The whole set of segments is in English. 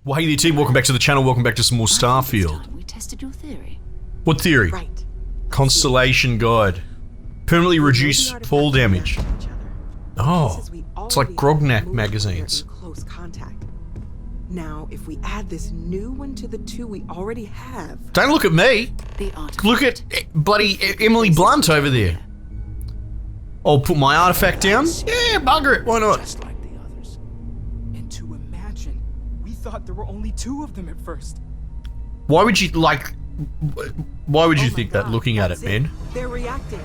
Well, hey there team, welcome back to the channel, welcome back to some more Starfield. We tested your theory. What theory? Right. Constellation guide. Permanently reduce fall damage. Oh, it's like Grognak magazines. Close contact. Now, if we add this new one to the two we already have. Don't look at me. Look at bloody Emily Blunt over there. I'll put my artifact down. Yeah, bugger it, why not? Just like the others. And to imagine, we thought there were only 2 of them at first. Why would you why would you Oh my think that God, looking at that's it, man? They're reacting.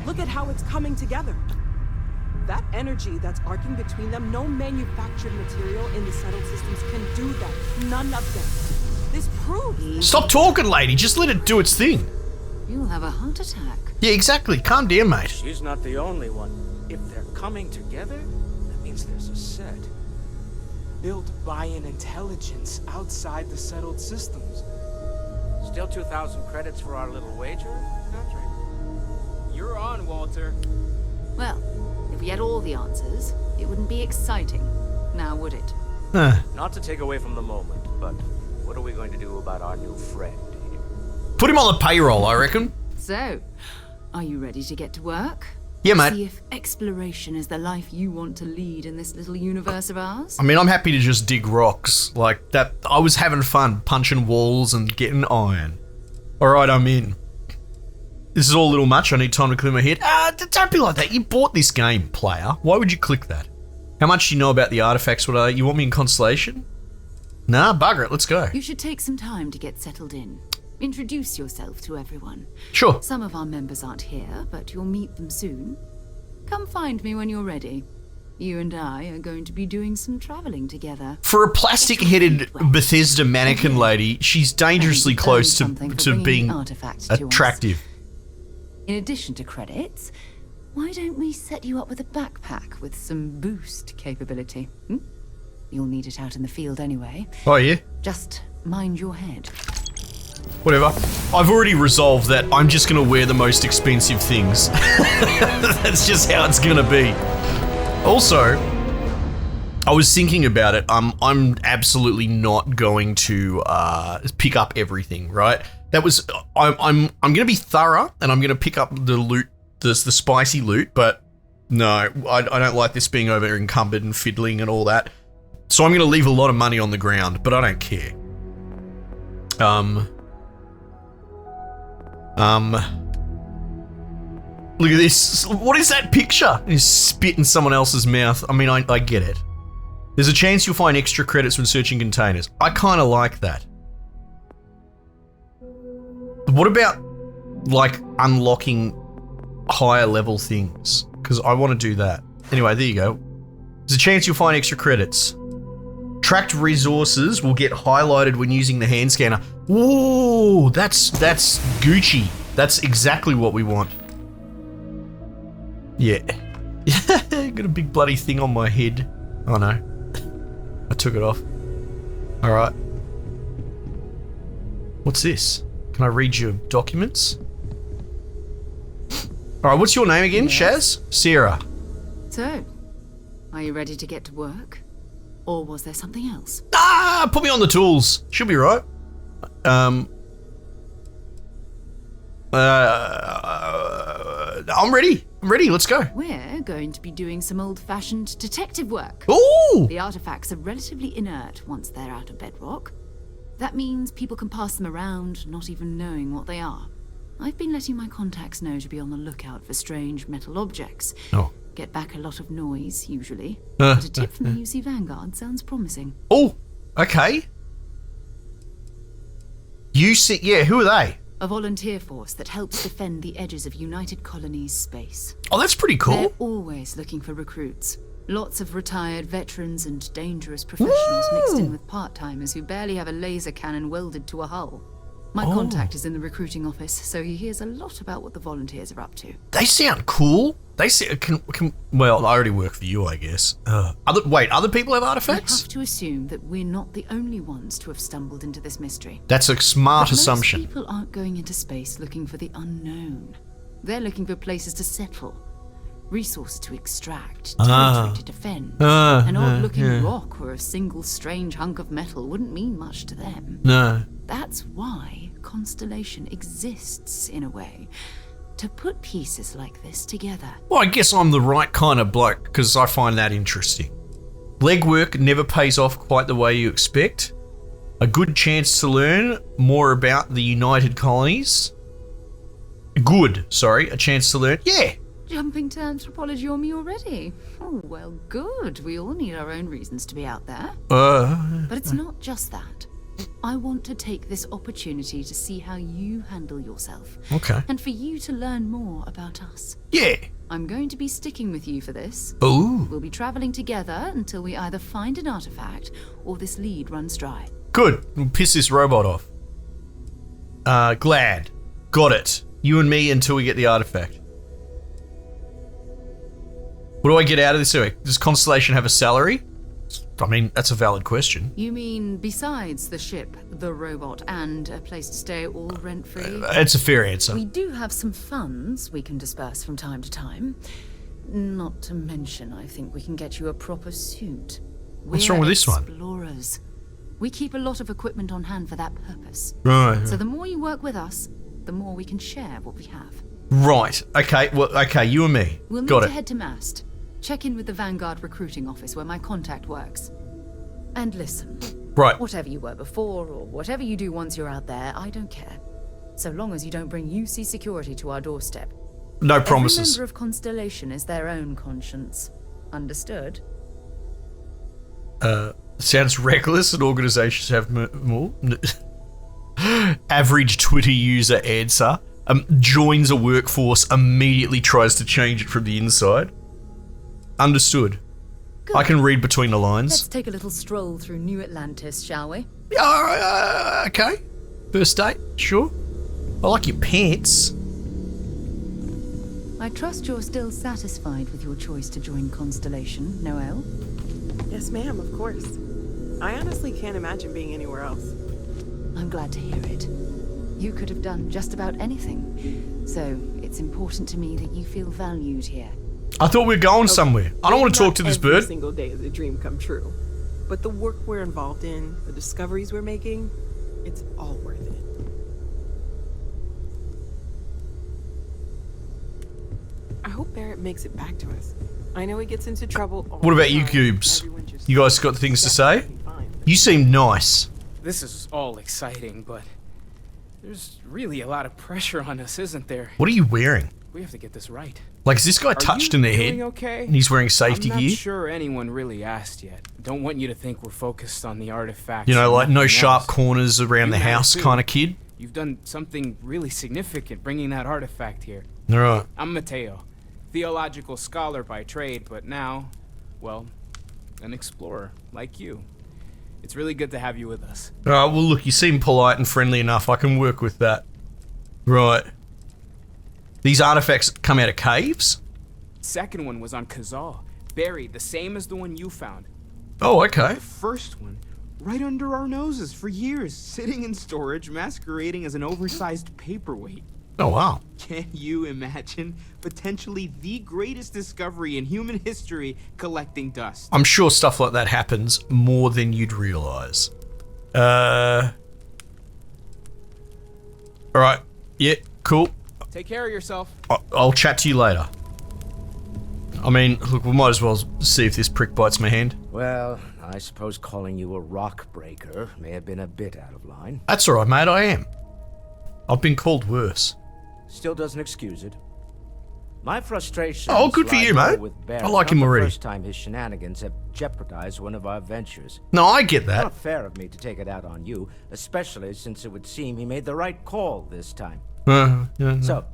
Look at how it's coming together. That energy that's arcing between them, no manufactured material in the settled systems can do that. None of them. This proves. Stop talking, lady, just let it do its thing. You'll have a heart attack. Yeah, exactly, calm down, mate. She's not the only one. If they're coming together, that means there's a set. Built by an intelligence outside the settled systems. Still 2,000 credits for our little wager, Patrick? You're on, Walter. Well, if we had all the answers, it wouldn't be exciting, now would it? Not to take away from the moment, but what are we going to do about our new friend here? Put him on the payroll, I reckon. So, are you ready to get to work? Yeah, mate. See if exploration is the life you want to lead in this little universe of ours? I mean, I'm happy to just dig rocks. Like, that, I was having fun punching walls and getting iron. Alright, I'm in. This is all a little much, I need time to clear my head. Don't be like that, you bought this game, player. Why would you click that? How much do you know about the artifacts? You want me in Constellation? Nah, bugger it, let's go. You should take some time to get settled in. Introduce yourself to everyone. Sure. Some of our members aren't here, but you'll meet them soon. Come find me when you're ready. You and I are going to be doing some traveling together. For a plastic-headed Bethesda mannequin lady, she's dangerously close to being attractive. In addition to credits, why don't we set you up with a backpack with some boost capability? You'll need it out in the field anyway. Oh yeah? Just mind your head. Whatever. I've already resolved that I'm just gonna wear the most expensive things. That's just how it's gonna be. Also, I was thinking about it. I'm absolutely not going to pick up everything, right? That was I'm gonna be thorough and I'm gonna pick up the loot, the spicy loot, but no, I don't like this being over encumbered and fiddling and all that. So I'm gonna leave a lot of money on the ground, but I don't care. Look at this. What is that picture? He's spit in someone else's mouth. I mean, I get it. There's a chance you'll find extra credits when searching containers. I kind of like that. What about, like, unlocking higher level things? Because I want to do that. Anyway, there you go. There's a chance you'll find extra credits. Tracked resources will get highlighted when using the hand scanner. Ooh, that's Gucci. That's exactly what we want. Yeah. Got a big bloody thing on my head. Oh no. I took it off. Alright. What's this? Can I read your documents? Alright, what's your name again, Shaz? Sarah. So, are you ready to get to work? Or was there something else? Put me on the tools. Should be right. I'm ready. I'm ready. Let's go. We're going to be doing some old-fashioned detective work. Ooh! The artifacts are relatively inert once they're out of bedrock. That means people can pass them around, not even knowing what they are. I've been letting my contacts know to be on the lookout for strange metal objects. Oh. Get back a lot of noise, usually. But a tip from the UC Vanguard sounds promising. Oh, okay. UC, yeah, who are they? A volunteer force that helps defend the edges of United Colonies space. Oh, that's pretty cool. They're always looking for recruits. Lots of retired veterans and dangerous professionals mixed in with part-timers who barely have a laser cannon welded to a hull. My contact is in the recruiting office, so he hears a lot about what the volunteers are up to. They sound cool. They sound, well, I already work for you, I guess. Other people have I artifacts? have to assume that we're not the only ones to have stumbled into this mystery. That's a smart But assumption. most people aren't going into space looking for the unknown. They're looking for places to settle. Resources to extract, territory to defend. An odd-looking rock or a single strange hunk of metal wouldn't mean much to them. No. That's why Constellation exists, in a way. To put pieces like this together. Well, I guess I'm the right kind of bloke, because I find that interesting. Legwork never pays off quite the way you expect. A good chance to learn more about the United Colonies. A chance to learn. Yeah. Jumping to anthropology on me already? Oh, well, good. We all need our own reasons to be out there. But it's not just that. I want to take this opportunity to see how you handle yourself. Okay. And for you to learn more about us. Yeah. I'm going to be sticking with you for this. Ooh. We'll be traveling together until we either find an artifact or this lead runs dry. Good. We'll piss this robot off. Glad. Got it. You and me until we get the artifact. What do I get out of this anyway? Does Constellation have a salary? I mean, that's a valid question. You mean besides the ship, the robot, and a place to stay all rent-free? It's a fair answer. We do have some funds we can disperse from time to time. Not to mention, I think we can get you a proper suit. What's wrong with this one? Explorers. We keep a lot of equipment on hand for that purpose. Right. So the more you work with us, the more we can share what we have. Right. Okay. Well, okay. You and me. We'll need Got to it. head to Mast. Check in with the Vanguard recruiting office where my contact works. And listen. Right. Whatever you were before, or whatever you do once you're out there, I don't care. So long as you don't bring UC security to our doorstep. No Every promises. member of Constellation is their own conscience. Understood? Sounds reckless and organizations have more. Average Twitter user answer. Joins a workforce, immediately tries to change it from the inside. Understood. Good. I can read between the lines. Let's take a little stroll through New Atlantis, shall we? Okay. First date, sure. I like your pants. I trust you're still satisfied with your choice to join Constellation, Noelle? Yes, ma'am, of course. I honestly can't imagine being anywhere else. I'm glad to hear it. You could have done just about anything. So it's important to me that you feel valued here. I thought we were going somewhere. I don't want to talk to this Every bird. single day is a dream come true. But the work we're involved in, the discoveries we're making, it's all worth it. I hope Barrett makes it back to us. I know he gets into trouble all What about the you, time. Cubes? Everyone just You guys got things to say? definitely fine. You seem nice. This is all exciting, but there's really a lot of pressure on us, isn't there? What are you wearing? We have to get this right. Like, is this guy Are touched you in the doing head? okay? And he's wearing safety I'm not gear? sure anyone really asked yet. Don't want you to think we're focused on the artifacts. You know, and like no nothing sharp else. corners around You the matter house too. kind of kid. You've done something really significant bringing that artifact here. All right. I'm Mateo, theological scholar by trade, but now, well, an explorer like you. It's really good to have you with us. All right, well, look, you seem polite and friendly enough. I can work with that. Right. These artifacts come out of caves? Second one was on Kazal, buried the same as the one you found. Oh, okay. The first one, right under our noses for years, sitting in storage, masquerading as an oversized paperweight. Oh, wow. Can you imagine potentially the greatest discovery in human history collecting dust? I'm sure stuff like that happens more than you'd realize. All right. Yeah, cool. Take care of yourself. I'll chat to you later. I mean, look, we might as well see if this prick bites my hand. Well, I suppose calling you a rock breaker may have been a bit out of line. That's all right, mate. I am. I've been called worse. Still doesn't excuse it. My frustration. Oh, good for you, mate. I like him already. First time his shenanigans have jeopardized one of our ventures. No, I get that. Not fair of me to take it out on you, especially since it would seem he made the right call this time. Yeah. So,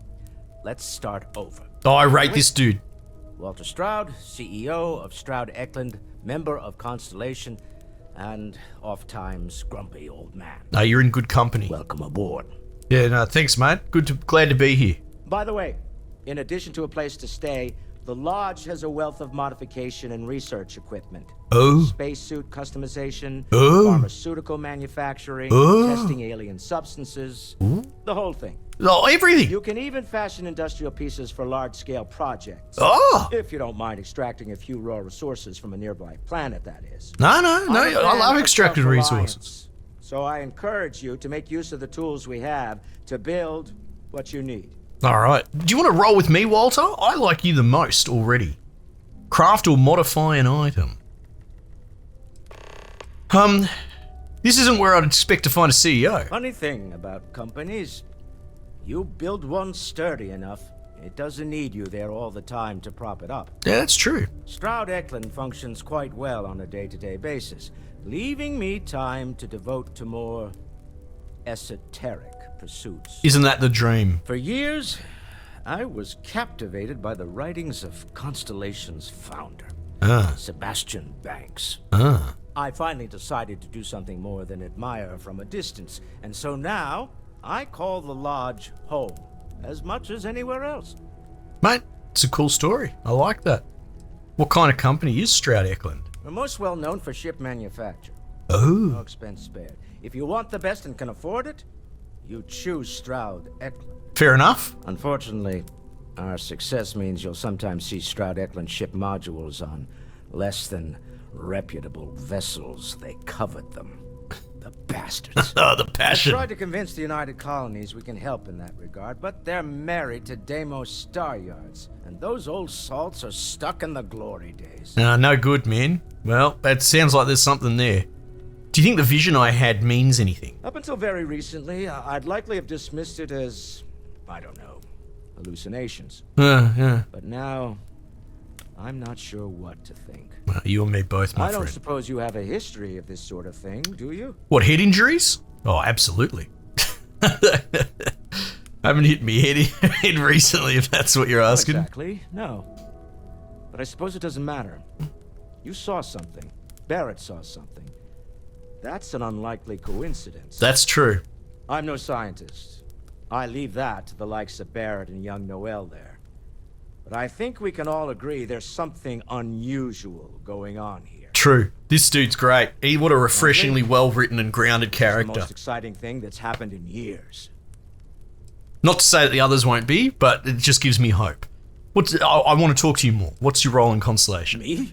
let's start over. Oh, I rate this dude. Walter Stroud, CEO of Stroud Eklund, member of Constellation, and oft-times grumpy old man. No, you're in good company. Welcome aboard. Yeah, no, thanks, mate. Glad to be here. By the way, in addition to a place to stay, The Lodge has a wealth of modification and research equipment. Oh. Spacesuit customization, Oh. pharmaceutical manufacturing, Oh. testing alien substances, the whole thing. Oh, everything. You can even fashion industrial pieces for large-scale projects. Oh. If you don't mind extracting a few raw resources from a nearby planet, that is. No. I'm a I fan love of extracted self-reliance, resources. So I encourage you to make use of the tools we have to build what you need. All right. Do you want to roll with me, Walter? I like you the most already. Craft or modify an item. This isn't where I'd expect to find a CEO. Funny thing about companies, you build one sturdy enough, it doesn't need you there all the time to prop it up. Yeah, that's true. Stroud Eklund functions quite well on a day-to-day basis, leaving me time to devote to more esoteric pursuits. Isn't that the dream? For years, I was captivated by the writings of Constellation's founder, Sebastian Banks. I finally decided to do something more than admire from a distance, and so now I call the Lodge home, as much as anywhere else. Mate, it's a cool story. I like that. What kind of company is Stroud Eklund? We're most well known for ship manufacture. Oh. No expense spared. If you want the best and can afford it, you choose Stroud Eklund. Fair enough. Unfortunately, our success means you'll sometimes see Stroud Eklund ship modules on less than reputable vessels. They covet them. The bastards. Oh, the I passion. tried to convince the United Colonies we can help in that regard, but they're married to Deimos Star Yards, and those old salts are stuck in the glory days. No good, man. Well, that sounds like there's something there. Do you think the vision I had means anything? Up until very recently, I'd likely have dismissed it as, I don't know, hallucinations. Yeah. But now, I'm not sure what to think. Well, you and me both, my I don't friend. suppose you have a history of this sort of thing, do you? What, head injuries? Oh, absolutely. Haven't hit me head recently, if that's what you're asking. Not exactly, no. But I suppose it doesn't matter. You saw something. Barrett saw something. That's an unlikely coincidence. That's true. I'm no scientist. I leave that to the likes of Barrett and young Noel there. But I think we can all agree there's something unusual going on here. True. This dude's great. What a refreshingly well-written and grounded It's the character. most exciting thing that's happened in years. Not to say that the others won't be, but it just gives me hope. I want to talk to you more. What's your role in Constellation? Me?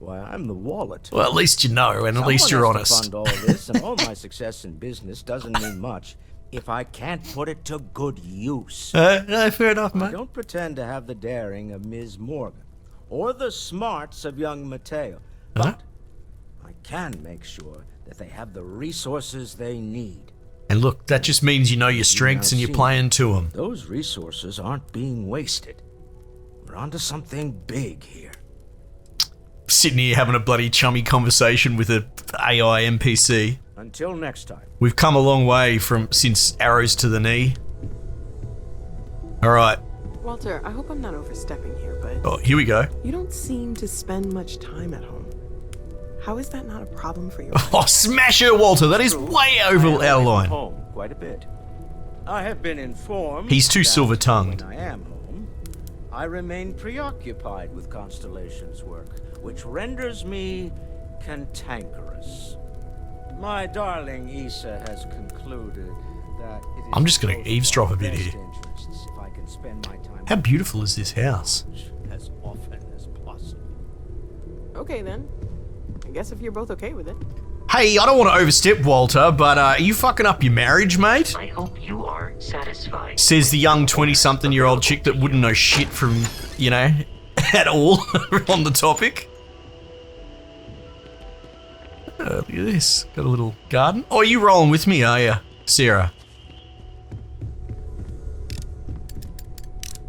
Why, I'm the wallet. Well, at least you know, and at least you're Someone has to honest. fund all this, and all my success in business doesn't mean much if I can't put it to good use. No, fair enough, I mate. don't pretend to have the daring of Ms. Morgan, or the smarts of young Mateo, but I can make sure that they have the resources they need. And look, that just means you know your strengths and you're playing to them. Those resources aren't being wasted. We're onto something big here. Sitting here having a bloody chummy conversation with a AI NPC. Until next time. We've come a long way since arrows to the knee. All right. Walter, I hope I'm not overstepping here, but Oh, here we go. you don't seem to spend much time at home. How is that not a problem for you? Oh, smash her, Walter. That is way over our line. Home quite a bit. I have been informed. He's too that silver-tongued. When I am home, I remain preoccupied with Constellation's work, which renders me cantankerous. My darling Issa has concluded that it is I'm just gonna both eavesdrop my a bit best here. interests if I can spend my time How beautiful is this house? as often as possible. Okay then. I guess if you're both okay with it. Hey, I don't want to overstep, Walter, but are you fucking up your marriage, mate? I hope you are satisfied. Says the young 20-something-year-old chick that wouldn't know shit from, at all on the topic. Look at this. Got a little garden. Oh, you rolling with me, are you, Sarah?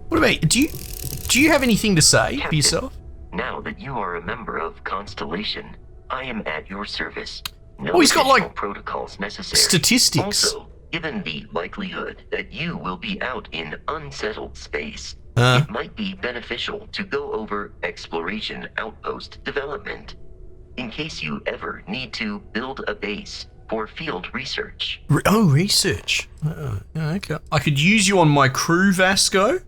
What about you? Do you have anything to say for Captain, yourself? Now that you are a member of Constellation, I am at your service. No Oh, he's got, additional like, protocols necessary. statistics. Also, given the likelihood that you will be out in unsettled space, Uh. it might be beneficial to go over exploration outpost development, in case you ever need to build a base for field research. Research. Okay. I could use you on my crew, Vasco.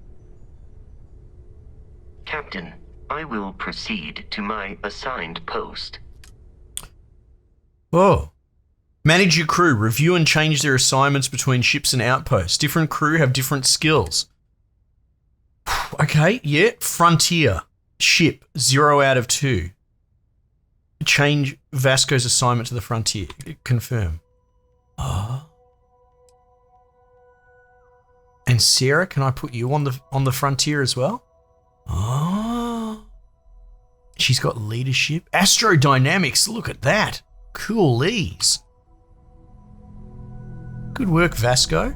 Captain, I will proceed to my assigned post. Oh. Manage your crew. Review and change their assignments between ships and outposts. Different crew have different skills. Okay, yeah. Frontier. Ship. 0 out of 2. Change Vasco's assignment to the Frontier. Confirm. Oh. And Sarah, can I put you on the Frontier as well? Oh. She's got leadership. Astrodynamics. Look at that. Coolies. Good work, Vasco.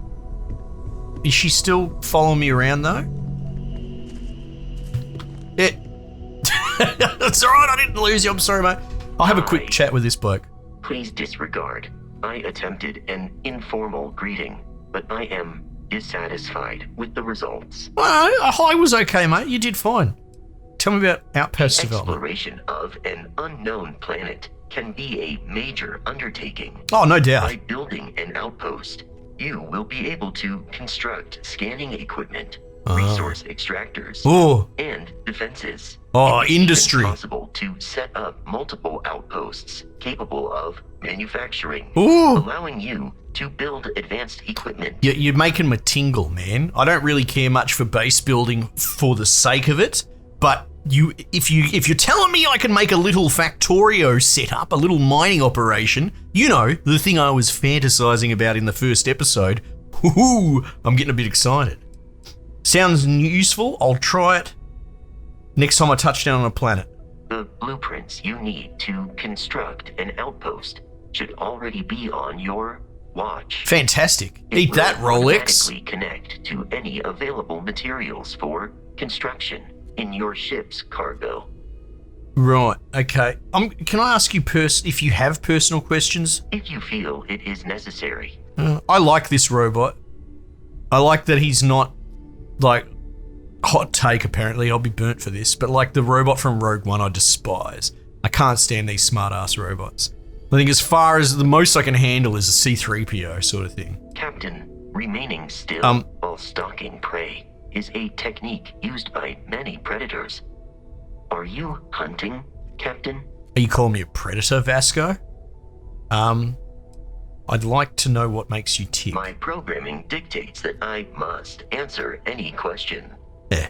Is she still following me around though? Yeah. That's alright, I didn't lose you. I'm sorry, mate. I'll have a quick chat with this bloke. Please disregard. I attempted an informal greeting, but I am dissatisfied with the results. Well, I was okay, mate. You did fine. Tell me about outpost development. Exploration of an unknown planet can be a major undertaking. Oh, no doubt. By building an outpost, you will be able to construct scanning equipment, resource extractors, and defenses. Oh, it is industry. even possible to set up multiple outposts capable of manufacturing, allowing you to build advanced equipment. You're making me tingle, man. I don't really care much for base building for the sake of it, but if you're telling me I can make a little Factorio setup, a little mining operation, you know, the thing I was fantasizing about in the first episode, I'm getting a bit excited. Sounds useful. I'll try it next time I touch down on a planet. The blueprints you need to construct an outpost should already be on your watch. Fantastic. Eat that, Rolex. Automatically connect to any available materials for construction in your ship's cargo. Right, okay. Can I ask you if you have personal questions? If you feel it is necessary. I like this robot. I like that he's not, like, hot take apparently, I'll be burnt for this, but like the robot from Rogue One I despise. I can't stand these smart-ass robots. I think as far as the most I can handle is a C-3PO sort of thing. Captain, remaining still while stalking prey is a technique used by many predators. Are you hunting, Captain? Are you calling me a predator, Vasco? I'd like to know what makes you tick. My programming dictates that I must answer any question. Yeah.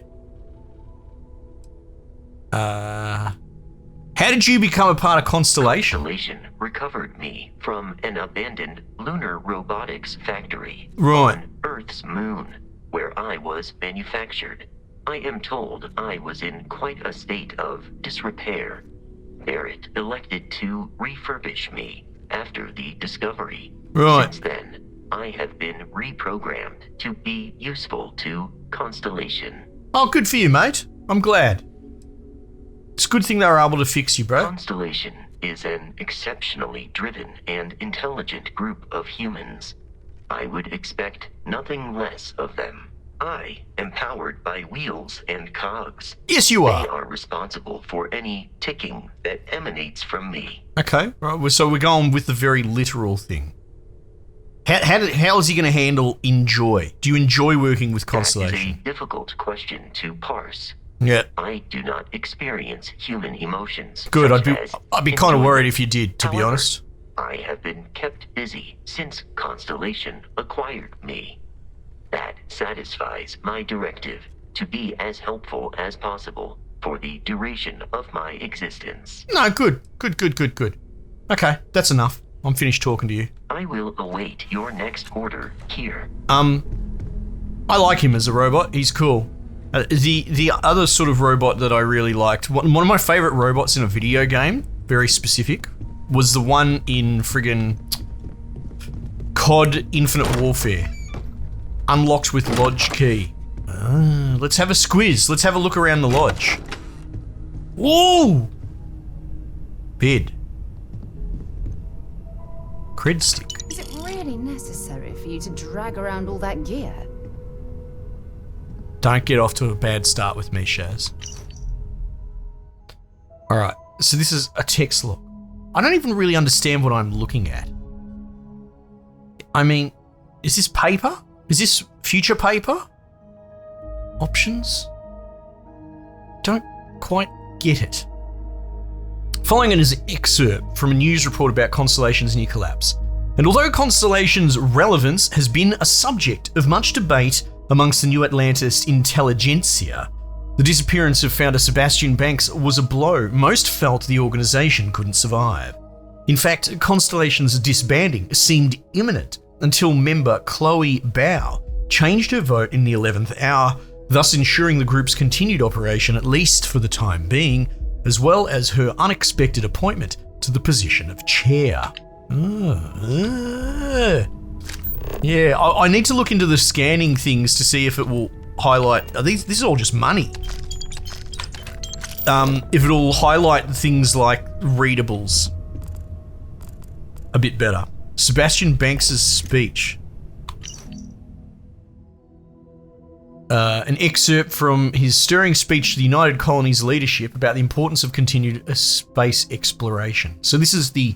How did you become a part of Constellation? Constellation recovered me from an abandoned lunar robotics factory on Earth's moon, where I was manufactured. I am told I was in quite a state of disrepair. Barrett elected to refurbish me after the discovery. Since then, I have been reprogrammed to be useful to Constellation. Oh, good for you, mate. I'm glad. It's a good thing they were able to fix you, bro. Constellation is an exceptionally driven and intelligent group of humans. I would expect nothing less of them. I am powered by wheels and cogs. Yes, you are. They are responsible for any ticking that emanates from me. Okay, right. So we're going with the very literal thing. How is he going to handle enjoy? Do you enjoy working with Constellation? That is a difficult question to parse. Yeah. I do not experience human emotions. Good. I'd be kind of worried if you did, to be honest. I have been kept busy since Constellation acquired me. That satisfies my directive to be as helpful as possible for the duration of my existence. No, good. Okay, that's enough. I'm finished talking to you. I will await your next order here. I like him as a robot. He's cool. The other sort of robot that I really liked, one of my favorite robots in a video game, very specific, was the one in friggin' COD Infinite Warfare. Unlocked with lodge key. Let's have a squiz. Let's have a look around the lodge. Whoa! Bed. Cred stick. Is it really necessary for you to drag around all that gear? Don't get off to a bad start with me, Shaz. Alright, so this is a text log. I don't even really understand what I'm looking at. I mean, is this paper? Is this future paper? Options? don't quite get it. Following it is an excerpt from a news report about Constellation's near collapse. And although Constellation's relevance has been a subject of much debate amongst the New Atlantis intelligentsia, the disappearance of founder Sebastian Banks was a blow most felt the organisation couldn't survive. In fact, Constellation's disbanding seemed imminent until member Chloe Bao changed her vote in the 11th hour, thus ensuring the group's continued operation at least for the time being, as well as her unexpected appointment to the position of chair. Yeah, I need to look into the scanning things to see if it will highlight. This is all just money. If it'll highlight things like readables a bit better. Sebastian Banks' speech. An excerpt from his stirring speech to the United Colonies leadership about the importance of continued space exploration. So this is the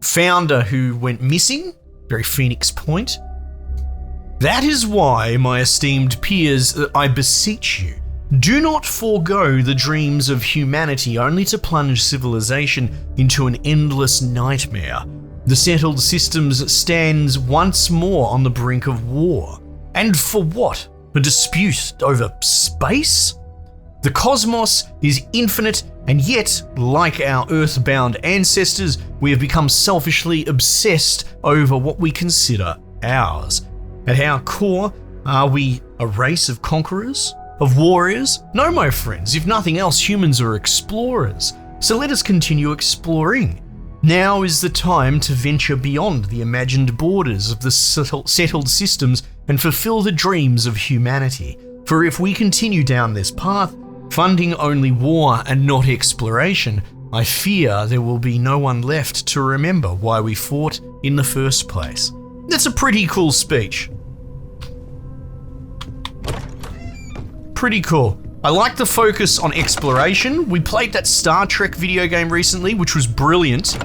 founder who went missing, very Phoenix Point. That is why, my esteemed peers, I beseech you, do not forego the dreams of humanity only to plunge civilization into an endless nightmare. The settled systems stands once more on the brink of war. And for what? A dispute over space? The cosmos is infinite, and yet, like our earthbound ancestors, we have become selfishly obsessed over what we consider ours. At our core, are we a race of conquerors? Of warriors? No, my friends, if nothing else, humans are explorers. So let us continue exploring. Now is the time to venture beyond the imagined borders of the settled systems and fulfill the dreams of humanity. For if we continue down this path, funding only war and not exploration, I fear there will be no one left to remember why we fought in the first place. That's a pretty cool speech. Pretty cool. I like the focus on exploration. We played that Star Trek video game recently, which was brilliant,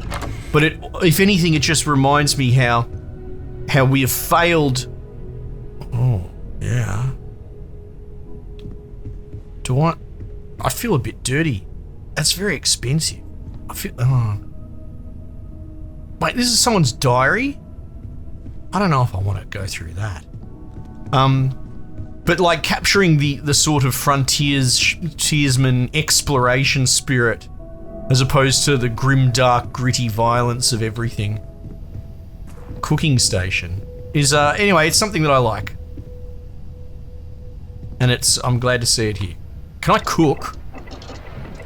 but if anything, it just reminds me how we have failed. Oh, yeah. I feel a bit dirty. That's very expensive. Wait, this is someone's diary? I don't know if I want to go through that. But like capturing the sort of frontiersman exploration spirit as opposed to the grim, dark, gritty violence of everything. Cooking station is, anyway, it's something that I like. And I'm glad to see it here. Can I cook?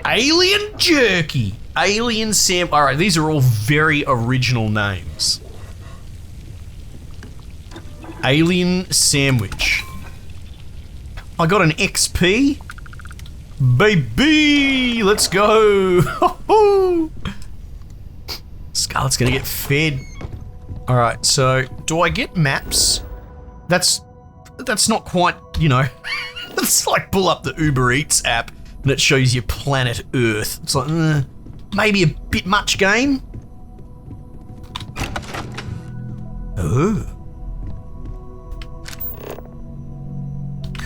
Alien jerky. Alien Sam. All right, these are all very original names. Alien sandwich. I got an XP. Baby, let's go. Scarlett's gonna get fed. All right, so do I get maps? That's not quite, it's like pull up the Uber Eats app and it shows you planet Earth. It's like, maybe a bit much game. Oh.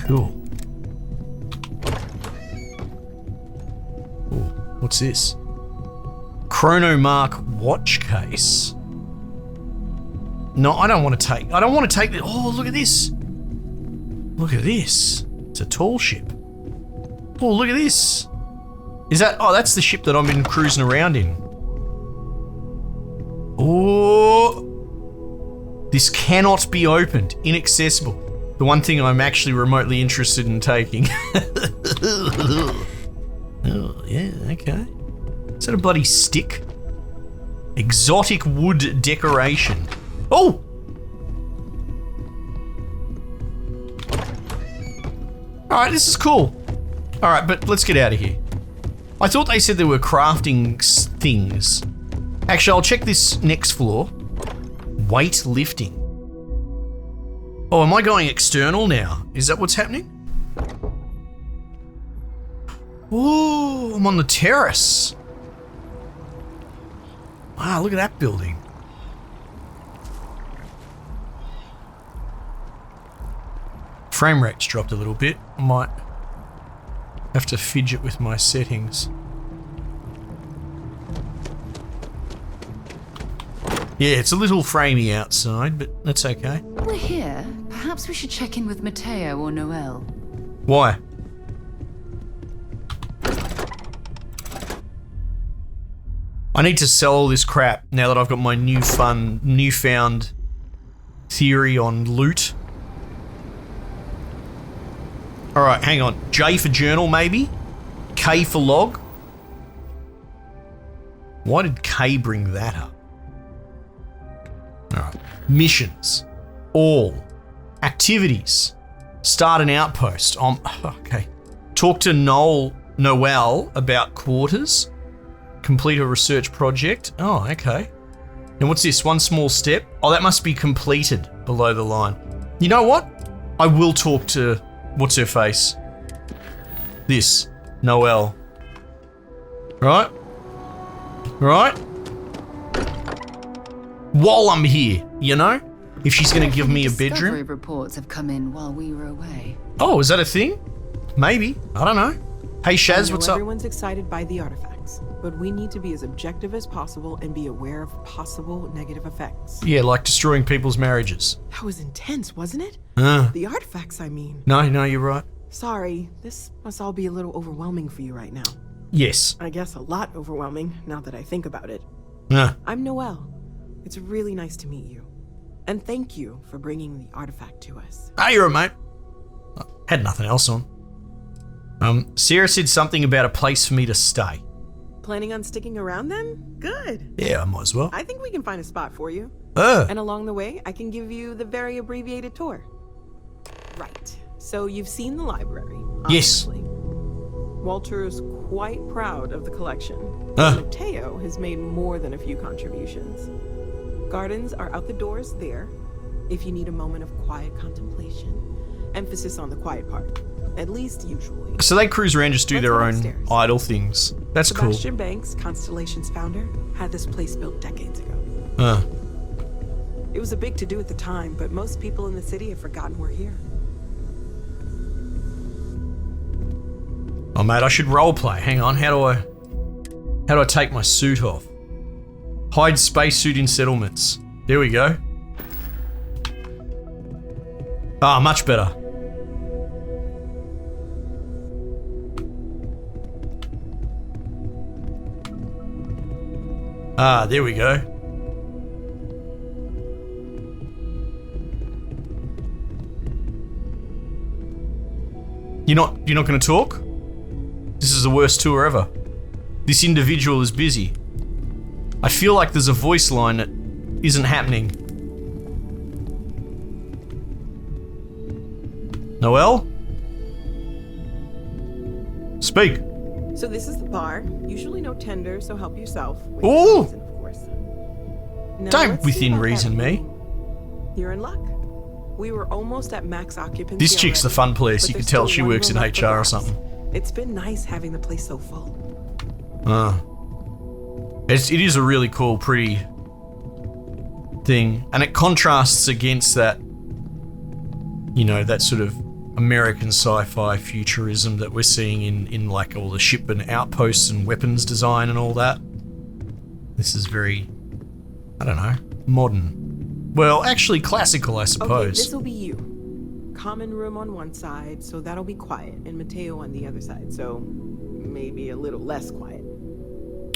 Cool. Ooh, what's this? Chronomark watch case. No, I don't want to take it. Oh, look at this. Look at this. It's a tall ship. Oh, look at this. That's the ship that I've been cruising around in. Oh, this cannot be opened. Inaccessible. The one thing I'm actually remotely interested in taking. Oh, yeah, okay. Is that a bloody stick? Exotic wood decoration. Oh! Alright, this is cool. Alright, but let's get out of here. I thought they said there were crafting things. Actually, I'll check this next floor. Weight lifting. Oh, am I going external now? Is that what's happening? Oh, I'm on the terrace. Wow, look at that building. Frame rate's dropped a little bit. Have to fidget with my settings. Yeah, it's a little framey outside, but that's okay. We're here. Perhaps we should check in with Matteo or Noel. Why? I need to sell all this crap now that I've got my newfound theory on loot. Alright, hang on. J for journal, maybe? K for log? Why did K bring that up? Alright. Missions. All. Activities. Start an outpost. Okay. Talk to Noel about quarters. Complete a research project. Oh, okay. And what's this? One small step? Oh, that must be completed below the line. You know what? I will talk to... What's her face? This. Noel. Right? Right? While I'm here, you know? If she's gonna give me a bedroom. Discovery reports have come in while we were away. Oh, is that a thing? Maybe. I don't know. Hey Shaz, what's up? Everyone's excited by the artifacts, but we need to be as objective as possible and be aware of possible negative effects. Yeah, like destroying people's marriages. That was intense, wasn't it? The artifacts, I mean. No, you're right. Sorry, this must all be a little overwhelming for you right now. Yes. I guess a lot overwhelming, now that I think about it. I'm Noel. It's really nice to meet you. And thank you for bringing the artifact to us. Hey, you're right, mate. I had nothing else on. Sarah said something about a place for me to stay. Planning on sticking around then? Good. Yeah, I might as well. I think we can find a spot for you. And along the way, I can give you the very abbreviated tour. Right. So you've seen the library, obviously. Yes. Walter is quite proud of the collection. Matteo has made more than a few contributions. Gardens are out the doors there, if you need a moment of quiet contemplation. Emphasis on the quiet part, at least usually. So they cruise around, just do Let's their go own upstairs. idle things. That's cool. Sebastian Banks, Constellation's founder, had this place built decades ago. It was a big to-do at the time, but most people in the city have forgotten we're here. Oh, mate, I should roleplay. Hang on, how do I take my suit off? Hide spacesuit in settlements. There we go. Ah, much better. Ah, there we go. You're not going to talk? This is the worst tour ever. This individual is busy. I feel like there's a voice line that isn't happening. Noel? Speak. So this is the bar. Usually no tender, so help yourself. Ooh! Reason, of course. Now, Don't let's see within about reason that me. room. You're in luck. We were almost at max occupancy. This chick's the already, fun place. but You can there's tell still she one works in room up for HR or grabs. something. It's been nice having the place so full. It is a really cool, pretty thing. And it contrasts against that, you know, that sort of American sci-fi futurism that we're seeing in like all the ship and outposts and weapons design and all that. This is very, I don't know, modern. Well, actually classical, I Okay, suppose. this will be you. Common room on one side, so that'll be quiet, and Matteo on the other side, so maybe a little less quiet.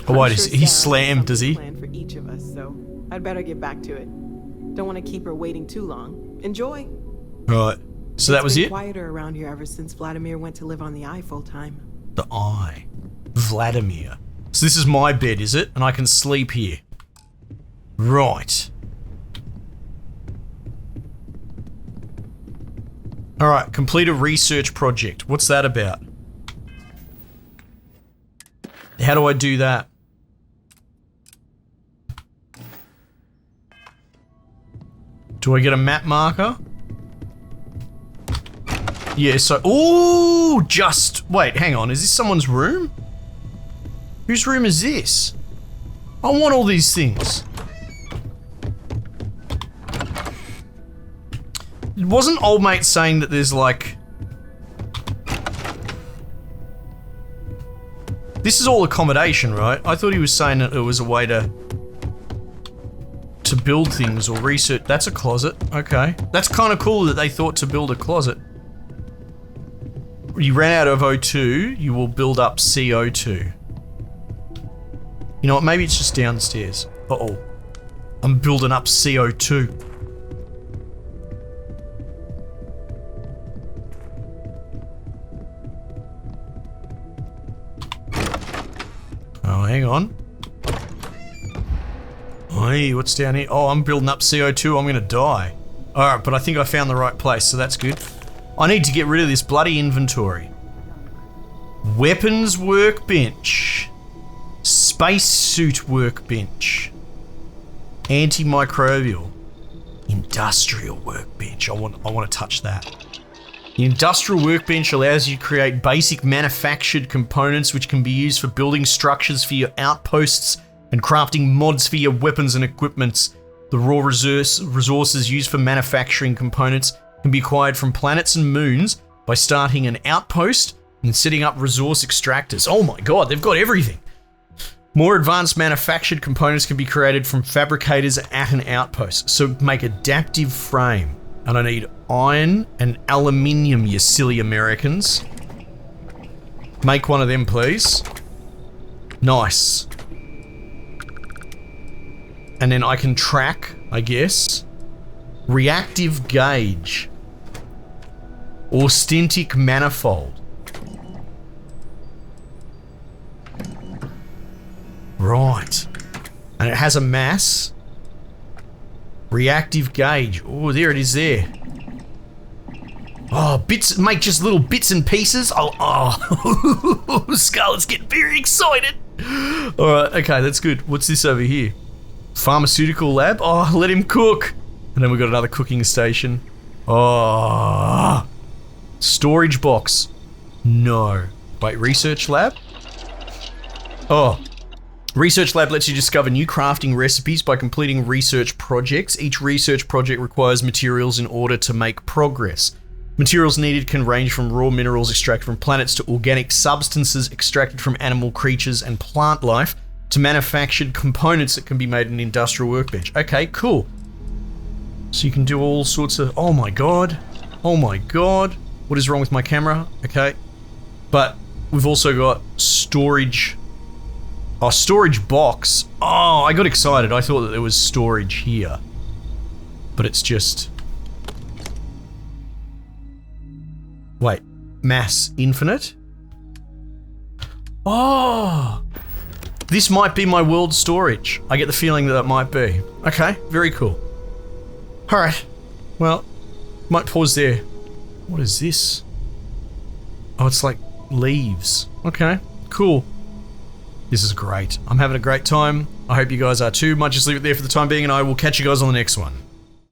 Oh, why I'm does sure he Sarah has slammed, does something he? planned for each of us, so I'd better get back to it. Don't want to keep her waiting too long. Enjoy. Right. So that was It's been it? quieter around here ever since Vladimir went to live on the Eye full time. The Eye. Vladimir. So this is my bed, is it? And I can sleep here. Right. Alright, complete a research project. What's that about? How do I do that? Do I get a map marker? Yeah, so... Ooh, just... Wait, hang on. Is this someone's room? Whose room is this? I want all these things. Wasn't old mate saying that there's like... This is all accommodation, right? I thought he was saying that it was a way to build things or research. That's a closet. Okay. That's kind of cool that they thought to build a closet. You ran out of O2, you will build up CO2. You know what? Maybe it's just downstairs. Uh-oh. I'm building up CO2. Oh, hang on. Hey, what's down here? Oh, I'm building up CO2. I'm gonna die. Alright, but I think I found the right place, so that's good. I need to get rid of this bloody inventory. Weapons workbench. Spacesuit workbench. Antimicrobial. Industrial workbench. I want to touch that. The industrial workbench allows you to create basic manufactured components which can be used for building structures for your outposts and crafting mods for your weapons and equipments. The raw resources used for manufacturing components can be acquired from planets and moons by starting an outpost and setting up resource extractors. Oh my god, they've got everything. More advanced manufactured components can be created from fabricators at an outpost. So make adaptive frame. And I need iron and aluminium, you silly Americans. Make one of them, please. Nice. And then I can track, I guess. Reactive gauge. Austenitic manifold. Right. And it has a mass. Reactive gauge. Oh, there it is there. Oh, bits, make just little bits and pieces. Oh, Scarlett's getting very excited. All right, okay, that's good. What's this over here? Pharmaceutical lab. Oh, let him cook. And then we've got another cooking station. Oh, storage box. No. Wait, research lab? Oh. Research lab lets you discover new crafting recipes by completing research projects. Each research project requires materials in order to make progress. Materials needed can range from raw minerals extracted from planets to organic substances extracted from animal creatures and plant life to manufactured components that can be made in an industrial workbench. Okay, cool. So you can do all sorts of... Oh my god. Oh my god. What is wrong with my camera? Okay. But we've also got storage... Oh, storage box. Oh, I got excited. I thought that there was storage here. But it's just... Wait. Mass infinite? Oh! This might be my world storage. I get the feeling that it might be. Okay, very cool. Alright. Well, might pause there. What is this? Oh, it's like leaves. Okay, cool. This is great. I'm having a great time. I hope you guys are too. Might just leave it there for the time being, and I will catch you guys on the next one.